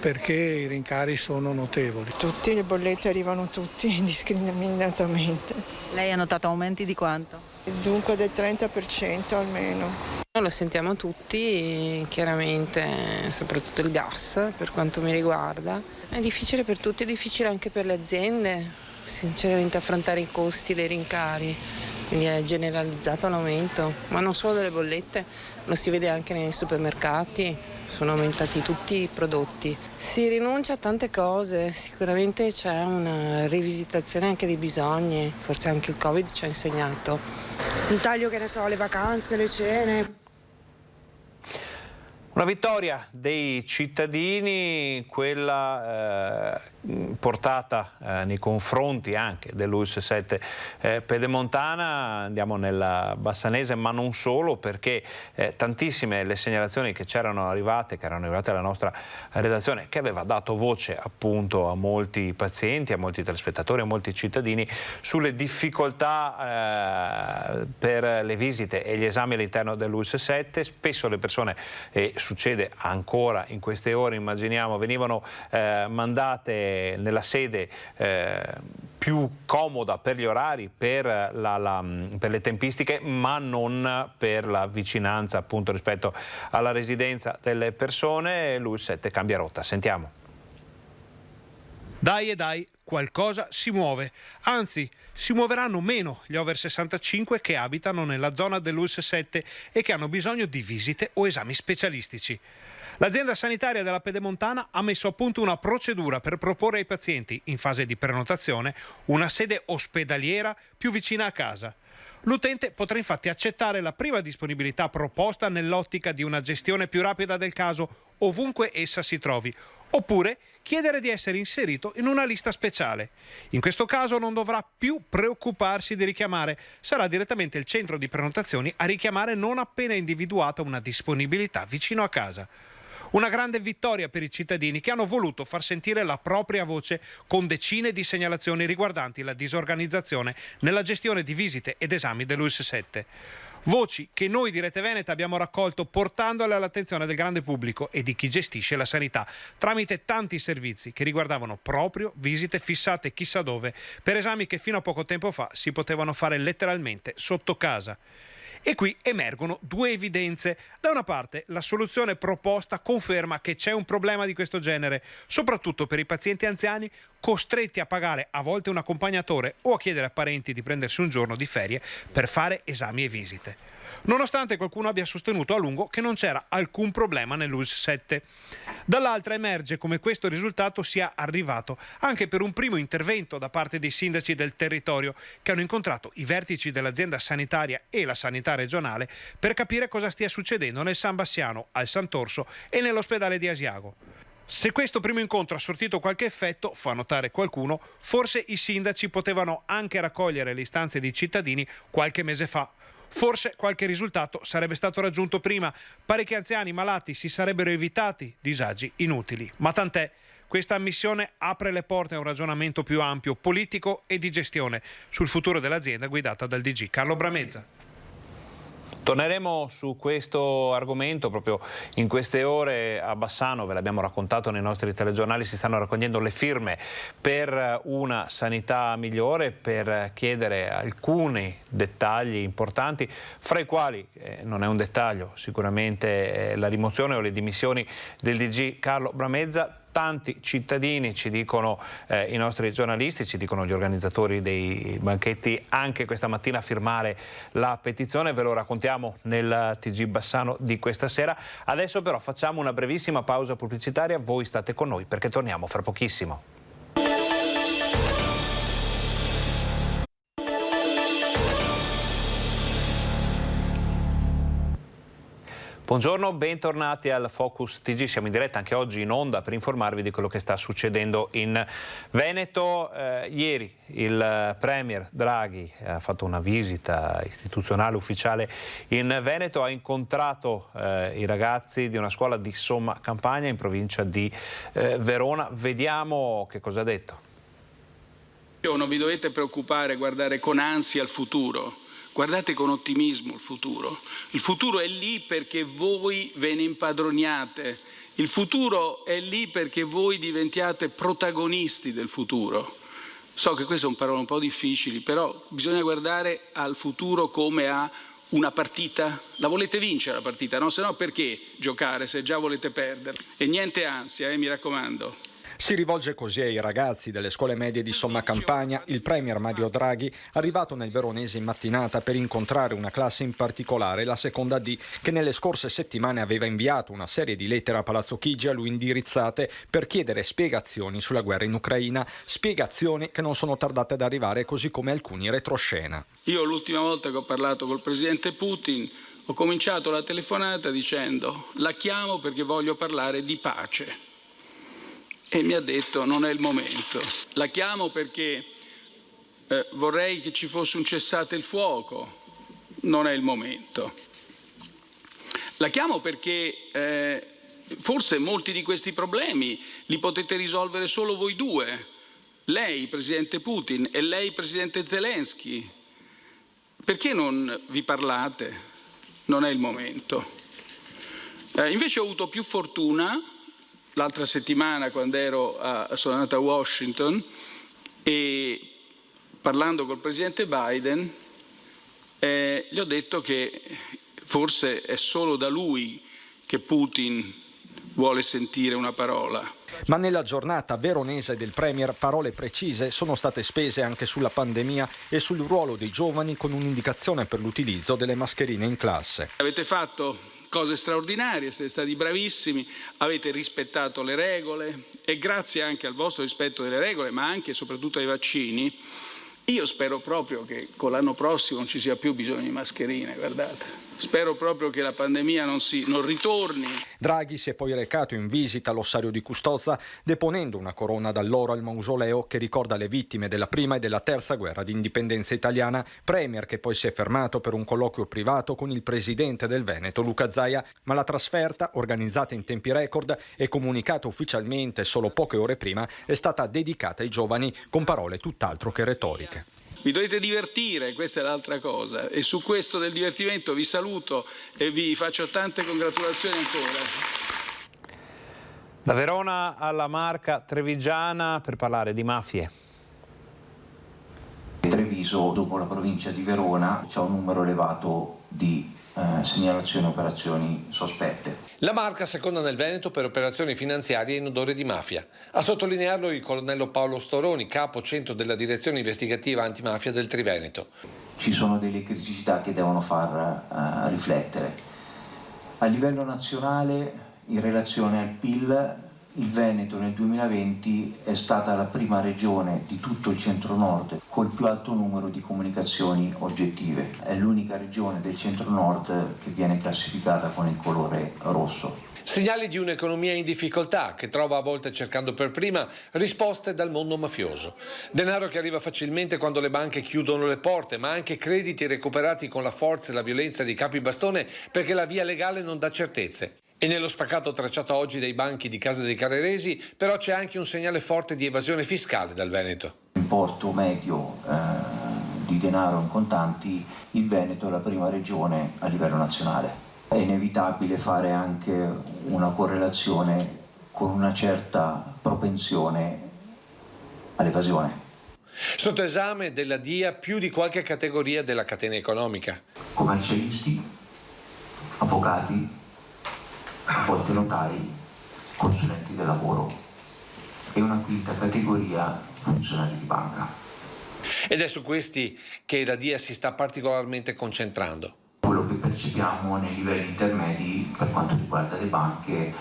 perché i rincari sono notevoli. Tutte le bollette arrivano tutti indiscriminatamente. Lei ha notato aumenti di quanto? Dunque del 30% almeno. Lo sentiamo tutti, chiaramente, soprattutto il gas per quanto mi riguarda. È difficile per tutti, è difficile anche per le aziende, sinceramente, affrontare i costi dei rincari. Quindi è generalizzato l'aumento, ma non solo delle bollette, lo si vede anche nei supermercati, sono aumentati tutti i prodotti. Si rinuncia a tante cose, sicuramente c'è una rivisitazione anche dei bisogni, forse anche il Covid ci ha insegnato. Un taglio, che ne so, le vacanze, le cene. Una vittoria dei cittadini, quella portata nei confronti anche dell'ULSS 7 Pedemontana. Andiamo nella Bassanese, ma non solo, perché tantissime le segnalazioni che c'erano arrivate, che erano arrivate alla nostra redazione, che aveva dato voce appunto a molti pazienti, a molti telespettatori, a molti cittadini sulle difficoltà per le visite e gli esami all'interno dell'ULSS 7. Spesso le persone, succede ancora in queste ore, immaginiamo, venivano mandate nella sede più comoda per gli orari, per le tempistiche, ma non per la vicinanza appunto rispetto alla residenza delle persone. L'ULSS 7 cambia rotta, sentiamo. Dai, qualcosa si muove, anzi si muoveranno meno gli over 65 che abitano nella zona dell'ULSS 7 e che hanno bisogno di visite o esami specialistici. L'azienda sanitaria della Pedemontana ha messo a punto una procedura per proporre ai pazienti, in fase di prenotazione, una sede ospedaliera più vicina a casa. L'utente potrà infatti accettare la prima disponibilità proposta nell'ottica di una gestione più rapida del caso ovunque essa si trovi, oppure chiedere di essere inserito in una lista speciale. In questo caso non dovrà più preoccuparsi di richiamare, sarà direttamente il centro di prenotazioni a richiamare non appena individuata una disponibilità vicino a casa. Una grande vittoria per i cittadini che hanno voluto far sentire la propria voce con decine di segnalazioni riguardanti la disorganizzazione nella gestione di visite ed esami dell'ULSS 7. Voci che noi di Rete Veneta abbiamo raccolto portandole all'attenzione del grande pubblico e di chi gestisce la sanità tramite tanti servizi che riguardavano proprio visite fissate chissà dove per esami che fino a poco tempo fa si potevano fare letteralmente sotto casa. E qui emergono due evidenze. Da una parte, la soluzione proposta conferma che c'è un problema di questo genere, soprattutto per i pazienti anziani costretti a pagare a volte un accompagnatore o a chiedere a parenti di prendersi un giorno di ferie per fare esami e visite. Nonostante qualcuno abbia sostenuto a lungo che non c'era alcun problema nell'ULSS 7. Dall'altra emerge come questo risultato sia arrivato anche per un primo intervento da parte dei sindaci del territorio che hanno incontrato i vertici dell'azienda sanitaria e la sanità regionale per capire cosa stia succedendo nel San Bassiano, al Sant'Orso e nell'ospedale di Asiago. Se questo primo incontro ha sortito qualche effetto, fa notare qualcuno, forse i sindaci potevano anche raccogliere le istanze dei cittadini qualche mese fa. Forse qualche risultato sarebbe stato raggiunto prima, parecchi anziani malati si sarebbero evitati disagi inutili. Ma tant'è, questa ammissione apre le porte a un ragionamento più ampio, politico e di gestione, sul futuro dell'azienda guidata dal DG Carlo Bramezza. Torneremo su questo argomento proprio in queste ore a Bassano, ve l'abbiamo raccontato nei nostri telegiornali, si stanno raccogliendo le firme per una sanità migliore, per chiedere alcuni dettagli importanti, fra i quali, non è un dettaglio, sicuramente la rimozione o le dimissioni del DG Carlo Bramezza. tanti cittadini, ci dicono i nostri giornalisti, ci dicono gli organizzatori dei banchetti, anche questa mattina a firmare la petizione. Ve lo raccontiamo nel TG Bassano di questa sera. Adesso però facciamo una brevissima pausa pubblicitaria, voi state con noi perché torniamo fra pochissimo. Buongiorno, bentornati al Focus TG. Siamo in diretta anche oggi in onda per informarvi di quello che sta succedendo in Veneto. Ieri il Premier Draghi ha fatto una visita istituzionale ufficiale in Veneto, ha incontrato i ragazzi di una scuola di Somma Campagna in provincia di Verona. Vediamo che cosa ha detto. Non vi dovete preoccupare, guardare con ansia al futuro. Guardate con ottimismo il futuro. Il futuro è lì perché voi ve ne impadroniate. Il futuro è lì perché voi diventiate protagonisti del futuro. So che queste sono parole un po' difficili, però bisogna guardare al futuro come a una partita. La volete vincere la partita, no? Se no perché giocare se già volete perdere? E niente ansia, mi raccomando. Si rivolge così ai ragazzi delle scuole medie di Somma Campagna il Premier Mario Draghi, arrivato nel Veronese in mattinata per incontrare una classe in particolare, la seconda D, che nelle scorse settimane aveva inviato una serie di lettere a Palazzo Chigi a lui indirizzate per chiedere spiegazioni sulla guerra in Ucraina, spiegazioni che non sono tardate ad arrivare, così come alcuni retroscena. Io l'ultima volta che ho parlato col presidente Putin ho cominciato la telefonata dicendo: la chiamo perché voglio parlare di pace. E mi ha detto: non è il momento. La chiamo perché vorrei che ci fosse un cessate il fuoco. Non è il momento. La chiamo perché forse molti di questi problemi li potete risolvere solo voi due. Lei, presidente Putin, e lei, presidente Zelensky. Perché non vi parlate? Non è il momento. Invece ho avuto più fortuna. L'altra settimana, quando sono andato a Washington e parlando col presidente Biden, gli ho detto che forse è solo da lui che Putin vuole sentire una parola. Ma nella giornata veronese del Premier parole precise sono state spese anche sulla pandemia e sul ruolo dei giovani, con un'indicazione per l'utilizzo delle mascherine in classe. Avete fatto cose straordinarie, siete stati bravissimi, avete rispettato le regole e grazie anche al vostro rispetto delle regole, ma anche e soprattutto ai vaccini, io spero proprio che con l'anno prossimo non ci sia più bisogno di mascherine, guardate. Spero proprio che la pandemia non ritorni. Draghi si è poi recato in visita all'ossario di Custozza, deponendo una corona d'alloro al mausoleo che ricorda le vittime della prima e della terza guerra d'indipendenza italiana. Premier che poi si è fermato per un colloquio privato con il presidente del Veneto, Luca Zaia, ma la trasferta, organizzata in tempi record e comunicata ufficialmente solo poche ore prima, è stata dedicata ai giovani con parole tutt'altro che retoriche. Vi dovete divertire, questa è l'altra cosa, e su questo del divertimento vi saluto e vi faccio tante congratulazioni ancora. Da Verona alla Marca Trevigiana per parlare di mafie. Treviso, dopo la provincia di Verona, c'è un numero elevato di segnalazioni e operazioni sospette. La Marca seconda nel Veneto per operazioni finanziarie in odore di mafia. A sottolinearlo il colonnello Paolo Storoni, capo centro della direzione investigativa antimafia del Triveneto. Ci sono delle criticità che devono far riflettere. A livello nazionale, in relazione al PIL, il Veneto nel 2020 è stata la prima regione di tutto il centro-nord col più alto numero di comunicazioni oggettive. È l'unica regione del centro-nord che viene classificata con il colore rosso. Segnali di un'economia in difficoltà che trova a volte, cercando per prima, risposte dal mondo mafioso. Denaro che arriva facilmente quando le banche chiudono le porte, ma anche crediti recuperati con la forza e la violenza di capi bastone perché la via legale non dà certezze. E nello spaccato tracciato oggi dai banchi di Casa dei Carraresi, però c'è anche un segnale forte di evasione fiscale dal Veneto. Importo medio di denaro in contanti, il Veneto è la prima regione a livello nazionale. È inevitabile fare anche una correlazione con una certa propensione all'evasione. Sotto esame della DIA più di qualche categoria della catena economica. Commercialisti, avvocati, a volte notai, consulenti del lavoro, quinta categoria funzionari di banca. Ed è su questi che la DIA si sta particolarmente concentrando. Quello che percepiamo nei livelli intermedi per quanto riguarda le banche,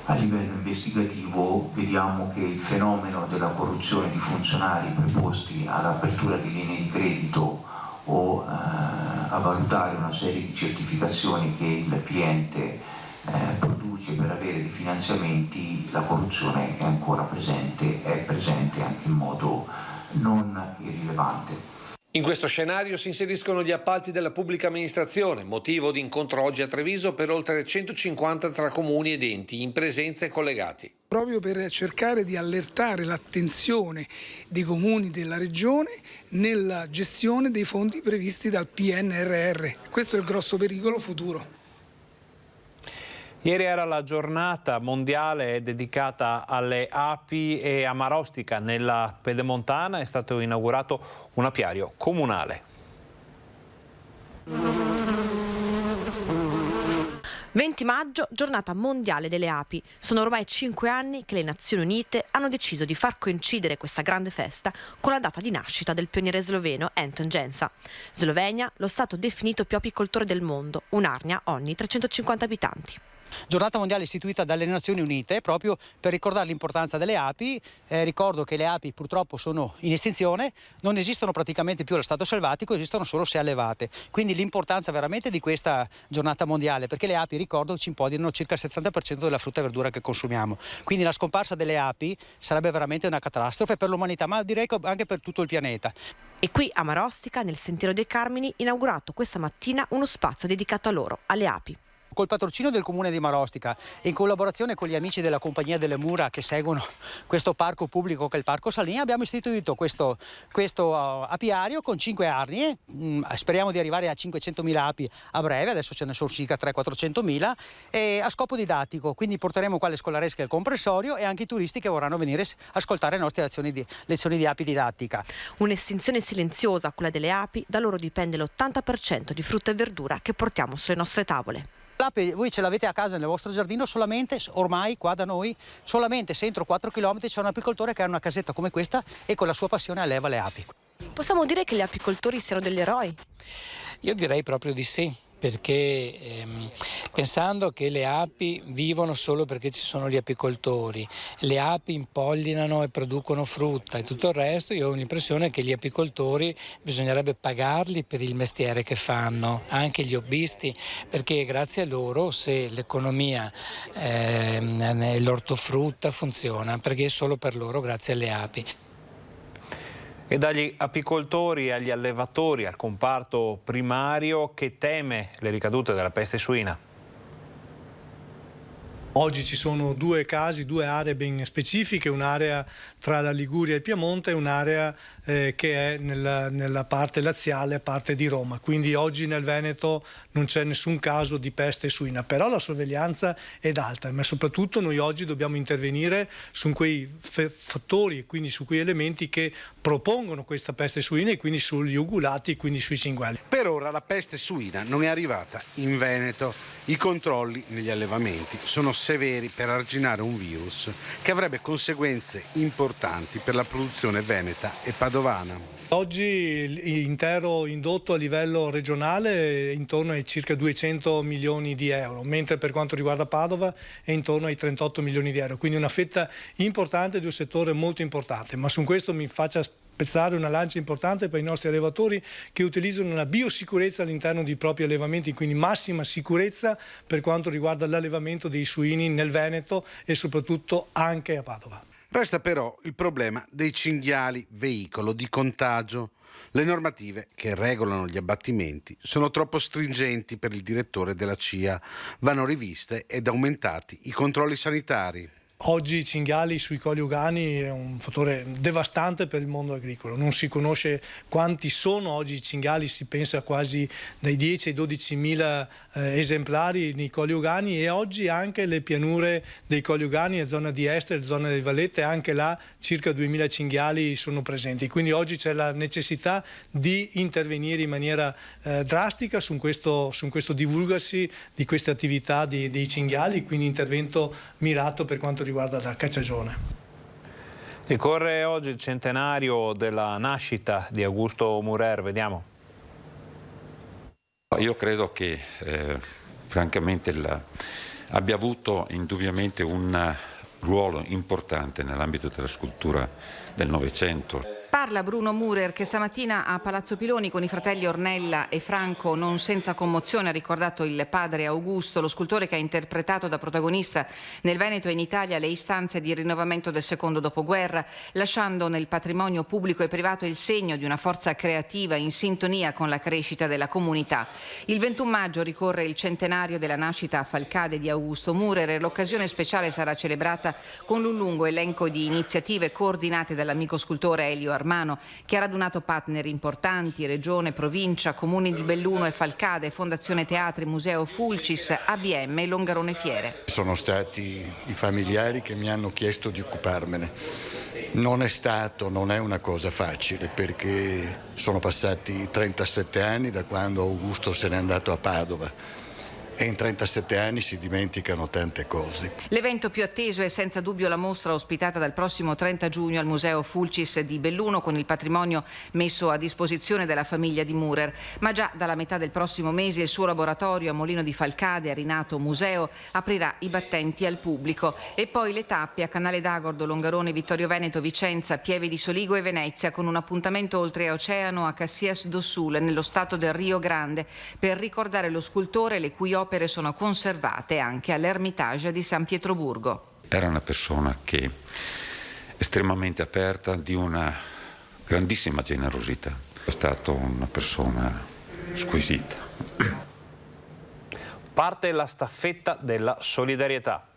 a livello investigativo vediamo che il fenomeno della corruzione di funzionari preposti all'apertura di linee di credito o a valutare una serie di certificazioni che il cliente produce per avere dei finanziamenti, la corruzione è ancora presente, è presente anche in modo non irrilevante. In questo scenario si inseriscono gli appalti della pubblica amministrazione, motivo di incontro oggi a Treviso per oltre 150 tra comuni ed enti, in presenza e collegati. Proprio per cercare di allertare l'attenzione dei comuni della regione nella gestione dei fondi previsti dal PNRR. Questo è il grosso pericolo futuro. Ieri era la giornata mondiale dedicata alle api e a Marostica, nella Pedemontana, è stato inaugurato un apiario comunale. 20 maggio, giornata mondiale delle api. Sono ormai 5 anni che le Nazioni Unite hanno deciso di far coincidere questa grande festa con la data di nascita del pioniere sloveno Anton Jensa. Slovenia, lo stato definito più apicoltore del mondo, un'arnia ogni 350 abitanti. Giornata mondiale istituita dalle Nazioni Unite proprio per ricordare l'importanza delle api. Ricordo che le api purtroppo sono in estinzione, non esistono praticamente più allo stato selvatico, esistono solo se allevate. Quindi l'importanza veramente di questa giornata mondiale, perché le api, ricordo, ci impollinano circa il 70% della frutta e verdura che consumiamo. Quindi la scomparsa delle api sarebbe veramente una catastrofe per l'umanità, ma direi anche per tutto il pianeta. E qui a Marostica, nel Sentiero dei Carmini, inaugurato questa mattina uno spazio dedicato a loro, alle api. Col patrocinio del comune di Marostica e in collaborazione con gli amici della Compagnia delle Mura che seguono questo parco pubblico che è il Parco Salini, abbiamo istituito questo apiario con 5 arnie. Speriamo di arrivare a 500.000 api a breve, adesso ce ne sono circa 300-400.000, e a scopo didattico, quindi porteremo qua le scolaresche al comprensorio e anche i turisti che vorranno venire a ascoltare le nostre lezioni di api didattica. Un'estinzione silenziosa, quella delle api, da loro dipende l'80% di frutta e verdura che portiamo sulle nostre tavole. L'ape voi ce l'avete a casa nel vostro giardino, solamente ormai qua da noi, solamente se entro 4 km c'è un apicoltore che ha una casetta come questa e con la sua passione alleva le api. Possiamo dire che gli apicoltori siano degli eroi? Io direi proprio di sì, perché pensando che le api vivono solo perché ci sono gli apicoltori, le api impollinano e producono frutta e tutto il resto, io ho l'impressione che gli apicoltori bisognerebbe pagarli per il mestiere che fanno, anche gli hobbisti, perché grazie a loro se l'economia, l'ortofrutta funziona, perché è solo per loro grazie alle api. E dagli apicoltori agli allevatori, al comparto primario che teme le ricadute della peste suina. Oggi ci sono 2 casi, 2 aree ben specifiche, un'area tra la Liguria e il Piemonte e un'area che è nella parte laziale, parte di Roma. Quindi oggi nel Veneto non c'è nessun caso di peste suina, però la sorveglianza è alta, ma soprattutto noi oggi dobbiamo intervenire su quei fattori e quindi su quei elementi che propongono questa peste suina e quindi sugli ungulati e quindi sui cinghiali. Per ora la peste suina non è arrivata in Veneto. I controlli negli allevamenti sono severi per arginare un virus che avrebbe conseguenze importanti per la produzione veneta e padovana. Oggi l'intero indotto a livello regionale è intorno ai circa 200 milioni di euro, mentre per quanto riguarda Padova è intorno ai 38 milioni di euro, quindi una fetta importante di un settore molto importante, ma su questo mi faccia spezzare una lancia importante per i nostri allevatori che utilizzano una biosicurezza all'interno dei propri allevamenti, quindi massima sicurezza per quanto riguarda l'allevamento dei suini nel Veneto e soprattutto anche a Padova. Resta però il problema dei cinghiali veicolo di contagio. Le normative che regolano gli abbattimenti sono troppo stringenti per il direttore della CIA. Vanno riviste ed aumentati i controlli sanitari. Oggi i cinghiali sui Colli Ugani è un fattore devastante per il mondo agricolo, non si conosce quanti sono oggi i cinghiali, si pensa quasi dai 10 ai 12 mila esemplari nei Colli Ugani e oggi anche le pianure dei Colli Ugani e zona di Este, zona di Vallette, anche là circa 2000 cinghiali sono presenti, quindi oggi c'è la necessità di intervenire in maniera drastica su questo divulgarsi di queste attività dei cinghiali, quindi intervento mirato per quanto riguarda la cacciagione. Ricorre oggi il centenario della nascita di Augusto Murer, vediamo. Io credo che francamente abbia avuto indubbiamente un ruolo importante nell'ambito della scultura del Novecento. Parla Bruno Murer, che stamattina a Palazzo Piloni con i fratelli Ornella e Franco, non senza commozione, ha ricordato il padre Augusto, lo scultore che ha interpretato da protagonista nel Veneto e in Italia le istanze di rinnovamento del secondo dopoguerra, lasciando nel patrimonio pubblico e privato il segno di una forza creativa in sintonia con la crescita della comunità. Il 21 maggio ricorre il centenario della nascita a Falcade di Augusto Murer e l'occasione speciale sarà celebrata con un lungo elenco di iniziative coordinate dall'amico scultore Elio Armano, che ha radunato partner importanti, Regione, Provincia, Comuni di Belluno e Falcade, Fondazione Teatri, Museo Fulcis, ABM e Longarone Fiere. Sono stati i familiari che mi hanno chiesto di occuparmene. Non è una cosa facile, perché sono passati 37 anni da quando Augusto se n'è andato a Padova. E in 37 anni si dimenticano tante cose. L'evento più atteso è senza dubbio la mostra ospitata dal prossimo 30 giugno al Museo Fulcis di Belluno, con il patrimonio messo a disposizione della famiglia di Murer. Ma già dalla metà del prossimo mese il suo laboratorio a Molino di Falcade, a Rinato Museo, aprirà i battenti al pubblico. E poi le tappe a Canale d'Agordo, Longarone, Vittorio Veneto, Vicenza, Pieve di Soligo e Venezia, con un appuntamento oltreoceano a Caxias do Sul, nello stato del Rio Grande, per ricordare lo scultore, le cui opere sono conservate anche all'Ermitage di San Pietroburgo. Era una persona che estremamente aperta, di una grandissima generosità. È stata una persona squisita. Parte la staffetta della solidarietà.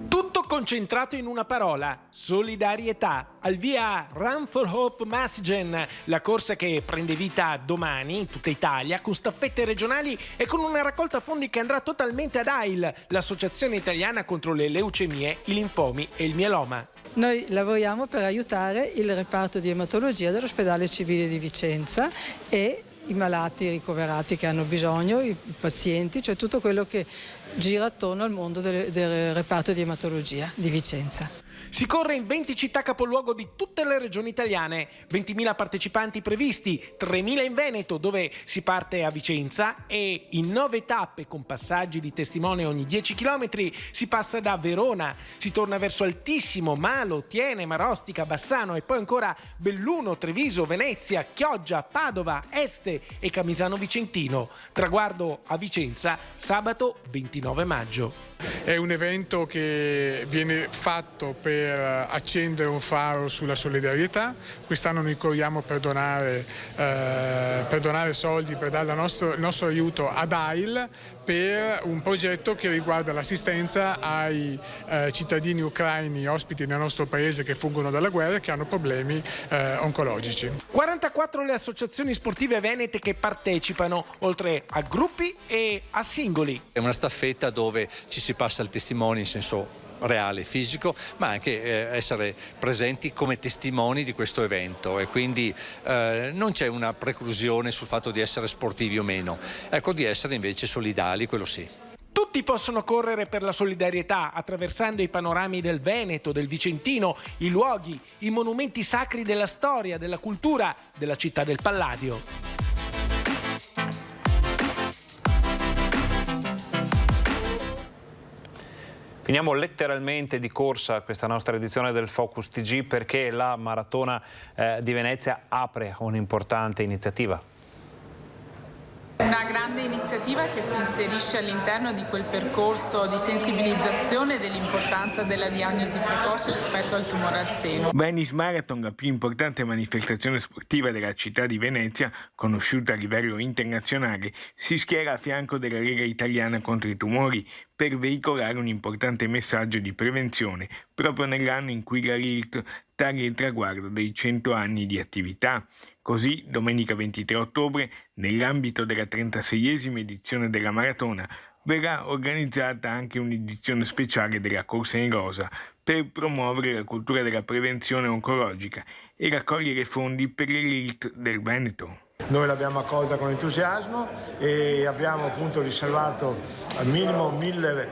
Tutto concentrato in una parola: solidarietà. Al via Run for Hope Massigen, la corsa che prende vita domani in tutta Italia, con staffette regionali e con una raccolta fondi che andrà totalmente ad AIL, l'associazione italiana contro le leucemie, i linfomi e il mieloma. Noi lavoriamo per aiutare il reparto di ematologia dell'ospedale civile di Vicenza e i malati ricoverati che hanno bisogno, i pazienti, cioè tutto quello che gira attorno al mondo del reparto di ematologia di Vicenza. Si corre in 20 città capoluogo di tutte le regioni italiane, 20.000 partecipanti previsti, 3.000 in Veneto dove si parte a Vicenza e in 9 tappe con passaggi di testimone ogni 10 km si passa da Verona, si torna verso Altissimo, Malo, Tiene, Marostica, Bassano e poi ancora Belluno, Treviso, Venezia, Chioggia, Padova, Este e Camisano Vicentino. Traguardo a Vicenza sabato 29 maggio. È un evento che viene fatto per accendere un faro sulla solidarietà. Quest'anno noi corriamo per donare soldi, per dare il nostro aiuto ad AIL per un progetto che riguarda l'assistenza ai cittadini ucraini ospiti nel nostro paese che fuggono dalla guerra e che hanno problemi oncologici. 44 le associazioni sportive venete che partecipano, oltre a gruppi e a singoli. È una staffetta dove ci si passa il testimone in senso reale, fisico, ma anche essere presenti come testimoni di questo evento e quindi non c'è una preclusione sul fatto di essere sportivi o meno, ecco, di essere invece solidali, quello sì. Tutti possono correre per la solidarietà attraversando i panorami del Veneto, del Vicentino, i luoghi, i monumenti sacri della storia, della cultura, della città del Palladio. Finiamo letteralmente di corsa questa nostra edizione del Focus TG perché la Maratona di Venezia apre un'importante iniziativa. Una grande iniziativa che si inserisce all'interno di quel percorso di sensibilizzazione dell'importanza della diagnosi precoce rispetto al tumore al seno. Venice Marathon, la più importante manifestazione sportiva della città di Venezia, conosciuta a livello internazionale, si schiera a fianco della Lega Italiana contro i tumori per veicolare un importante messaggio di prevenzione proprio nell'anno in cui la LILT taglia il traguardo dei 100 anni di attività. Così, domenica 23 ottobre, nell'ambito della 36esima edizione della Maratona, verrà organizzata anche un'edizione speciale della Corsa in Rosa per promuovere la cultura della prevenzione oncologica e raccogliere fondi per le LILT del Veneto. noi l'abbiamo accolta con entusiasmo e abbiamo appunto riservato al minimo 1000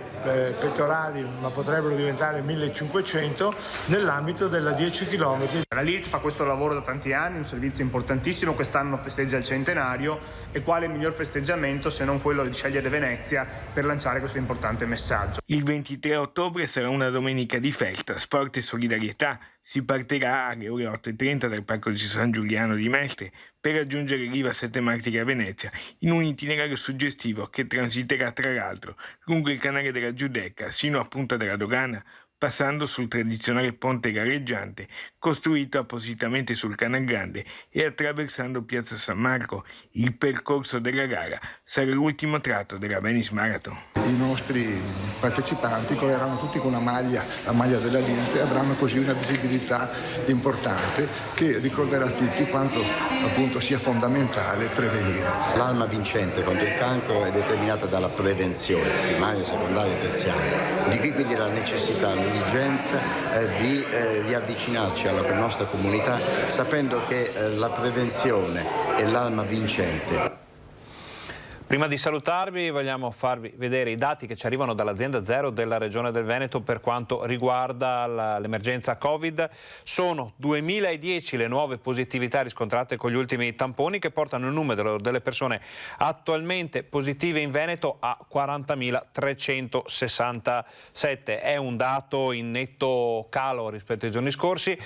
pettorali, ma potrebbero diventare 1500 nell'ambito della 10 km. La LILT fa questo lavoro da tanti anni, un servizio importantissimo, quest'anno festeggia il centenario e quale miglior festeggiamento se non quello di scegliere Venezia per lanciare questo importante messaggio. Il 23 ottobre sarà una domenica di festa, sport e solidarietà. Si partirà alle ore 8:30 dal Parco di San Giuliano di Mestre per raggiungere Riva Sette Martiri a Venezia in un itinerario suggestivo che transiterà tra l'altro lungo il canale della Giudecca sino a Punta della Dogana, passando sul tradizionale ponte gareggiante costruito appositamente sul Canal Grande e attraversando Piazza San Marco. Il percorso della gara sarà l'ultimo tratto della Venice Marathon. I nostri partecipanti correranno tutti con la maglia della LILT e avranno così una visibilità importante che ricorderà a tutti quanto appunto sia fondamentale prevenire. L'arma vincente contro il cancro è determinata dalla prevenzione, primaria, secondaria e terziaria. Di qui quindi la necessità, l'urgenza di avvicinarci alla nostra comunità sapendo che la prevenzione è l'arma vincente. Prima di salutarvi vogliamo farvi vedere i dati che ci arrivano dall'azienda Zero della Regione del Veneto per quanto riguarda l'emergenza Covid. Sono 2010 le nuove positività riscontrate con gli ultimi tamponi che portano il numero delle persone attualmente positive in Veneto a 40.367. È un dato in netto calo rispetto ai giorni scorsi.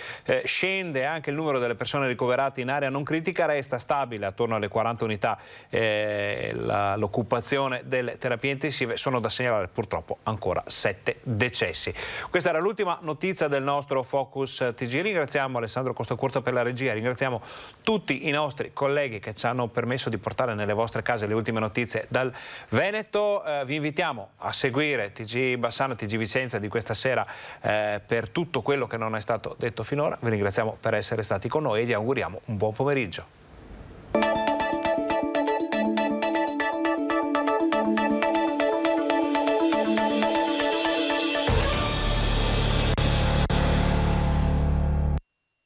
Scende anche il numero delle persone ricoverate in area non critica, resta stabile attorno alle 40 unità. L'occupazione delle terapie intensive, sono da segnalare purtroppo ancora 7 decessi. Questa era l'ultima notizia del nostro Focus TG. Ringraziamo Alessandro Costacurta per la regia, ringraziamo tutti i nostri colleghi che ci hanno permesso di portare nelle vostre case le ultime notizie dal Veneto. Vi invitiamo a seguire TG Bassano e TG Vicenza di questa sera per tutto quello che non è stato detto finora. Vi ringraziamo per essere stati con noi e vi auguriamo un buon pomeriggio.